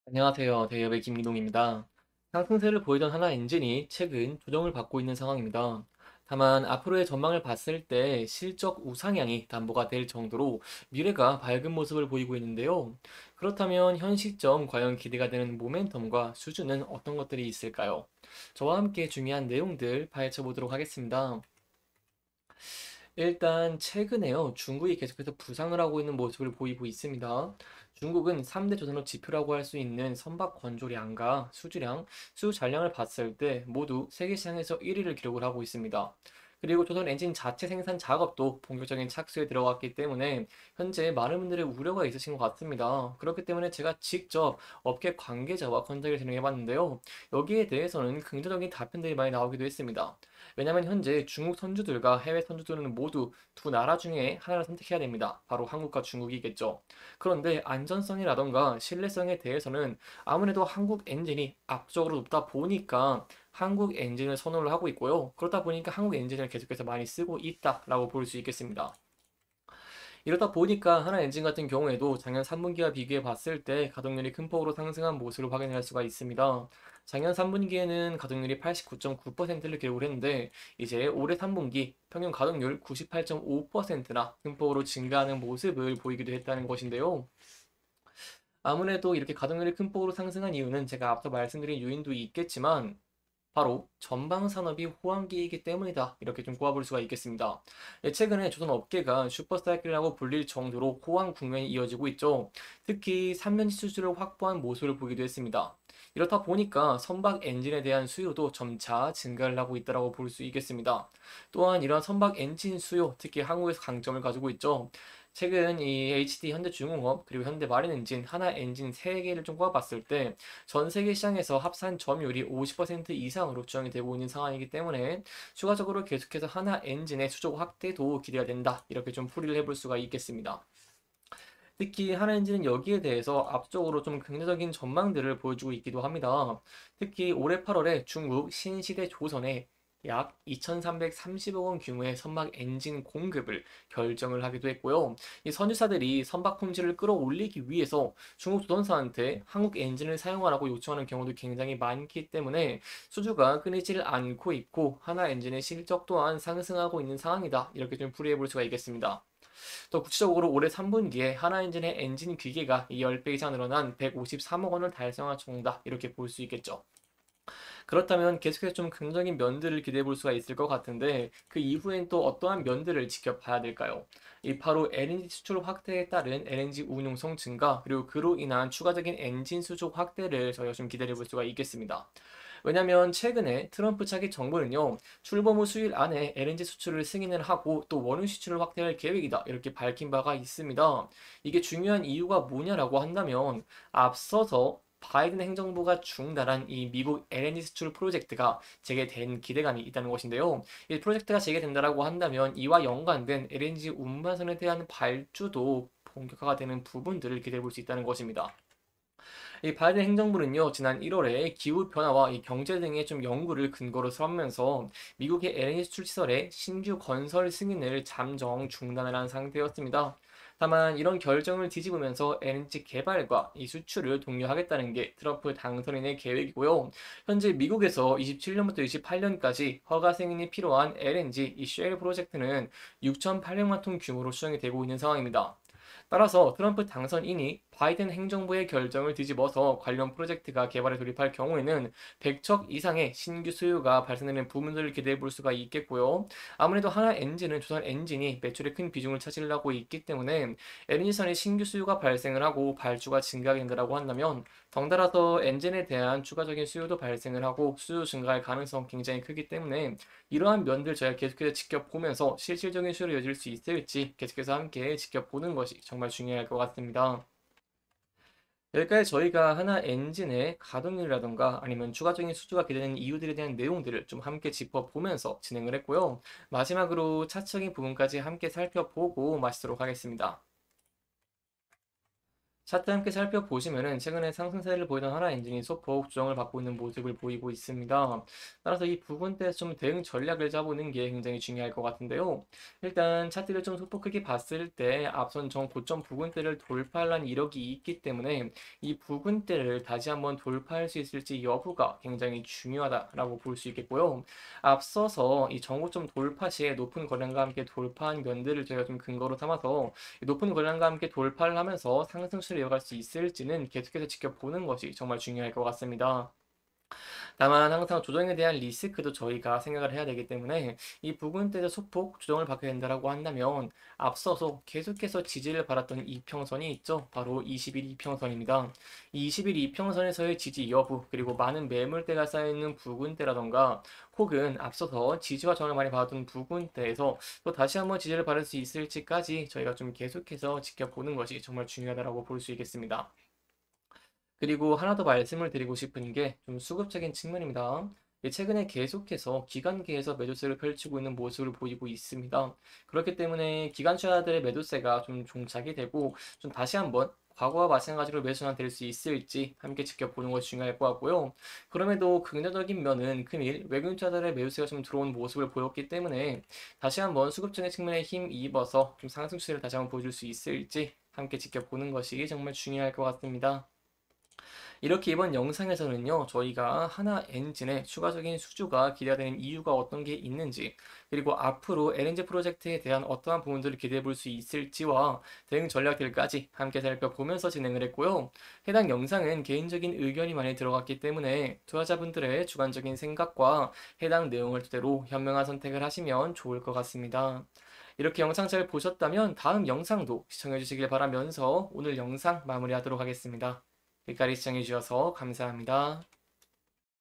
안녕하세요. 대기업의 김기동입니다. 상승세를 보이던 하나 엔진이 최근 조정을 받고 있는 상황입니다. 다만 앞으로의 전망을 봤을 때 실적 우상향이 담보가 될 정도로 미래가 밝은 모습을 보이고 있는데요. 그렇다면 현 시점 과연 기대가 되는 모멘텀과 수준은 어떤 것들이 있을까요? 저와 함께 중요한 내용들 파헤쳐 보도록 하겠습니다. 일단 최근에요. 중국이 계속해서 부상을 하고 있는 모습을 보이고 있습니다. 중국은 3대 조선업 지표라고 할 수 있는 선박 건조량과 수주량, 수잔량을 봤을 때 모두 세계 시장에서 1위를 기록을 하고 있습니다. 그리고 조선 엔진 자체 생산 작업도 본격적인 착수에 들어갔기 때문에 현재 많은 분들의 우려가 있으신 것 같습니다. 그렇기 때문에 제가 직접 업계 관계자와 컨택을 진행해 봤는데요. 여기에 대해서는 긍정적인 답변들이 많이 나오기도 했습니다. 왜냐하면 현재 중국 선주들과 해외 선주들은 모두 두 나라 중에 하나를 선택해야 됩니다. 바로 한국과 중국이겠죠. 그런데 안전성이라던가 신뢰성에 대해서는 아무래도 한국 엔진이 압도적으로 높다 보니까 한국 엔진을 선호를 하고 있고요. 그렇다 보니까 한국 엔진을 계속해서 많이 쓰고 있다라고 볼 수 있겠습니다. 이러다 보니까 하나 엔진 같은 경우에도 작년 3분기와 비교해 봤을 때 가동률이 큰 폭으로 상승한 모습을 확인할 수가 있습니다. 작년 3분기에는 가동률이 89.9%를 기록을 했는데 이제 올해 3분기 평균 가동률 98.5%나 큰 폭으로 증가하는 모습을 보이기도 했다는 것인데요. 아무래도 이렇게 가동률이 큰 폭으로 상승한 이유는 제가 앞서 말씀드린 요인도 있겠지만 바로 전방 산업이 호황기이기 때문이다. 이렇게 좀 꼽아볼 수가 있겠습니다. 최근에 조선 업계가 슈퍼사이클이라고 불릴 정도로 호황 국면이 이어지고 있죠. 특히 3년치 수주를 확보한 모습을 보기도 했습니다. 이렇다 보니까 선박 엔진에 대한 수요도 점차 증가를 하고 있다고 볼 수 있겠습니다. 또한 이러한 선박 엔진 수요, 특히 한국에서 강점을 가지고 있죠. 최근 이 HD 현대중공업 그리고 현대마린엔진, 하나엔진 세 개를 좀 꼽아봤을 때 전 세계 시장에서 합산 점유율이 50% 이상으로 추정이 되고 있는 상황이기 때문에 추가적으로 계속해서 하나 엔진의 수족 확대도 기대가 된다. 이렇게 좀 풀이를 해볼 수가 있겠습니다. 특히 하나 엔진은 여기에 대해서 앞쪽으로 좀 긍정적인 전망들을 보여주고 있기도 합니다. 특히 올해 8월에 중국 신시대 조선에 약 2,330억 원 규모의 선박 엔진 공급을 결정을 하기도 했고요. 이 선주사들이 선박 품질을 끌어올리기 위해서 중국 조선사한테 한국 엔진을 사용하라고 요청하는 경우도 굉장히 많기 때문에 수주가 끊이질 않고 있고 하나 엔진의 실적 또한 상승하고 있는 상황이다. 이렇게 좀 풀이해 볼 수가 있겠습니다. 또 구체적으로 올해 3분기에 하나엔진의 엔진 기계가 10배 이상 늘어난 153억 원을 달성할 정도다. 이렇게 볼 수 있겠죠. 그렇다면 계속해서 좀 긍정적인 면들을 기대해 볼 수가 있을 것 같은데 그 이후엔 또 어떠한 면들을 지켜봐야 될까요? 이 바로 LNG 수출 확대에 따른 LNG 운용성 증가 그리고 그로 인한 추가적인 엔진 수족 확대를 저희가 좀 기다려 볼 수가 있겠습니다. 왜냐하면 최근에 트럼프 차기 정부는요 출범 후 수일 안에 LNG 수출을 승인을 하고 또 원유 수출을 확대할 계획이다 이렇게 밝힌 바가 있습니다. 이게 중요한 이유가 뭐냐라고 한다면 앞서서 바이든 행정부가 중단한 이 미국 LNG 수출 프로젝트가 재개된 기대감이 있다는 것인데요. 이 프로젝트가 재개된다라고 한다면 이와 연관된 LNG 운반선에 대한 발주도 본격화가 되는 부분들을 기대해 볼 수 있다는 것입니다. 이 바이든 행정부는요, 지난 1월에 기후 변화와 이 경제 등의 좀 연구를 근거로 삼으면서 미국의 LNG 수출 시설의 신규 건설 승인을 잠정 중단을 한 상태였습니다. 다만 이런 결정을 뒤집으면서 LNG 개발과 이 수출을 독려하겠다는 게 트럼프 당선인의 계획이고요. 현재 미국에서 27년부터 28년까지 허가 승인이 필요한 LNG 이 쉘 프로젝트는 6,800만 톤 규모로 추정이 되고 있는 상황입니다. 따라서 트럼프 당선인이 바이든 행정부의 결정을 뒤집어서 관련 프로젝트가 개발에 돌입할 경우에는 100척 이상의 신규 수요가 발생되는 부분들을 기대해 볼 수가 있겠고요. 아무래도 하나 엔진은 조선 엔진이 매출의 큰 비중을 차지하고 있기 때문에 엔진선의 신규 수요가 발생을 하고 발주가 증가하게 된다고 한다면 덩달아서 엔진에 대한 추가적인 수요도 발생을 하고 수요 증가할 가능성 굉장히 크기 때문에 이러한 면들 저희가 계속해서 지켜보면서 실질적인 수요로 이어질 수 있을지 계속해서 함께 지켜보는 것이 정말 중요할 것 같습니다. 여기까지 저희가 하나 엔진의 가동률이라던가 아니면 추가적인 수주가 기대되는 이유들에 대한 내용들을 좀 함께 짚어보면서 진행을 했고요. 마지막으로 차적인 부분까지 함께 살펴보고 마치도록 하겠습니다. 차트 함께 살펴보시면은 최근에 상승세를 보이던 하나엔진이 소폭 조정을 받고 있는 모습을 보이고 있습니다. 따라서 이 부분대에서 좀 대응 전략을 짜보는 게 굉장히 중요할 것 같은데요. 일단 차트를 좀 소폭 크게 봤을 때 앞선 전 고점 부근대를 돌파할 이력이 있기 때문에 이 부근대를 다시 한번 돌파할 수 있을지 여부가 굉장히 중요하다라고 볼 수 있겠고요. 앞서서 이 전고점 돌파 시에 높은 거래량과 함께 돌파한 면들을 저희가 좀 근거로 삼아서 높은 거래량과 함께 돌파를 하면서 상승세를 이어갈 수 있을지는 계속해서 지켜보는 것이 정말 중요할 것 같습니다. 다만 항상 조정에 대한 리스크도 저희가 생각을 해야 되기 때문에 이 부분대에서 소폭 조정을 받게 된다라고 한다면 앞서서 계속해서 지지를 받았던 이평선이 있죠. 바로 20일 이평선입니다. 이 20일 이평선에서의 지지 여부 그리고 많은 매물대가 쌓여있는 부근대라던가 혹은 앞서서 지지와 저항을 많이 받았던 부근대에서 또 다시 한번 지지를 받을 수 있을지까지 저희가 좀 계속해서 지켜보는 것이 정말 중요하다고 볼 수 있겠습니다. 그리고 하나 더 말씀을 드리고 싶은 게 좀 수급적인 측면입니다. 최근에 계속해서 기관계에서 매도세를 펼치고 있는 모습을 보이고 있습니다. 그렇기 때문에 기관 투자들의 매도세가 좀 종착이 되고 좀 다시 한번 과거와 마찬가지로 매수가 될 수 있을지 함께 지켜보는 것이 중요할 것 같고요. 그럼에도 긍정적인 면은 금일 외국인 투자들의 매수세가 좀 들어온 모습을 보였기 때문에 다시 한번 수급적인 측면에 힘입어서 좀 상승 추세를 다시 한번 보여줄 수 있을지 함께 지켜보는 것이 정말 중요할 것 같습니다. 이렇게 이번 영상에서는요, 저희가 하나 엔진의 추가적인 수주가 기대되는 이유가 어떤 게 있는지, 그리고 앞으로 LNG 프로젝트에 대한 어떠한 부분들을 기대해 볼 수 있을지와 대응 전략들까지 함께 살펴보면서 진행을 했고요. 해당 영상은 개인적인 의견이 많이 들어갔기 때문에 투자자분들의 주관적인 생각과 해당 내용을 토대로 현명한 선택을 하시면 좋을 것 같습니다. 이렇게 영상 잘 보셨다면 다음 영상도 시청해 주시길 바라면서 오늘 영상 마무리하도록 하겠습니다. 끝까지 시청해주셔서 감사합니다.